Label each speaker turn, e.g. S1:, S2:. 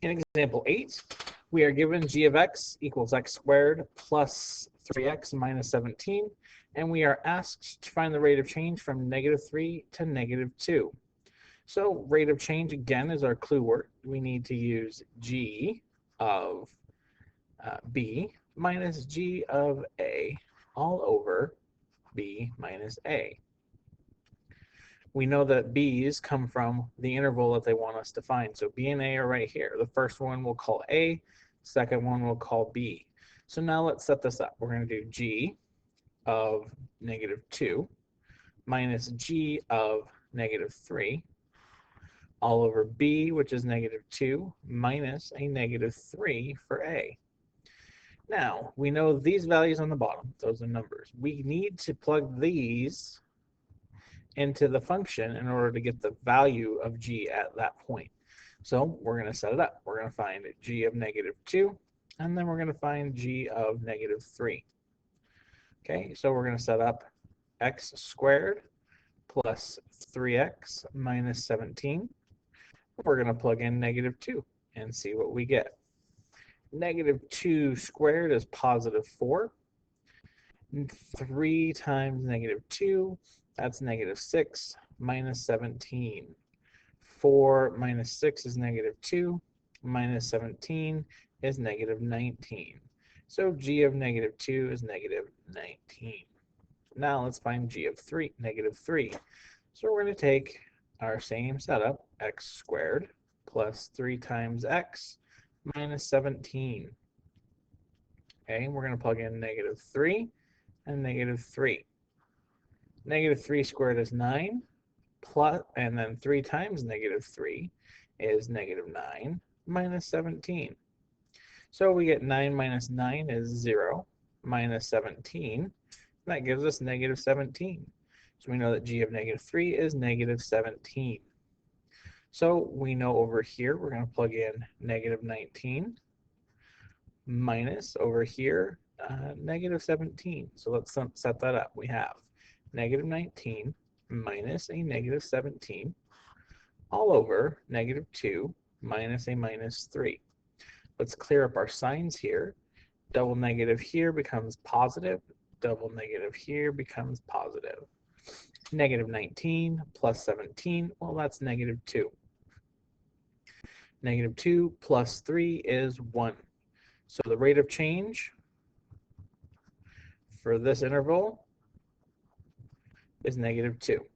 S1: In example 8, we are given g of x equals x squared plus 3x minus 17, and we are asked to find the rate of change from -3 to -2. So rate of change, again, is our clue word. We need to use g of b minus g of a all over b minus a. We know that b's come from the interval that they want us to find. So b and a are right here. The first one we'll call a, second one we'll call b. So now let's set this up. We're going to do g of -2 minus g of -3 all over b, which is -2, minus a -3 for a. Now, we know these values on the bottom, those are numbers. We need to plug these into the function in order to get the value of g at that point. So we're going to set it up. We're going to find g of -2, and then we're going to find g of -3. Okay, so we're going to set up x squared plus 3x minus 17. We're going to plug in -2 and see what we get. -2 squared is +4. 3 times -2, that's -6 minus 17. 4 minus 6 is -2, minus 17 is -19. So g of -2 is -19. Now let's find g of -3. So we're going to take our same setup, x squared plus 3 times x minus 17. Okay, we're going to plug in -3 and -3. -3 squared is 9, plus, and then 3 times -3 is -9 minus 17. So we get 9 minus 9 is 0 minus 17. That gives us -17. So we know that g of -3 is -17. So we know over here we're going to plug in -19 minus over here -17. So let's set that up. We have -19 minus a -17 all over -2 minus a -3. Let's clear up our signs here. Double negative here becomes positive. Double negative here becomes positive. -19 plus 17, well, that's -2. -2 plus 3 is 1. So the rate of change for this interval is -2.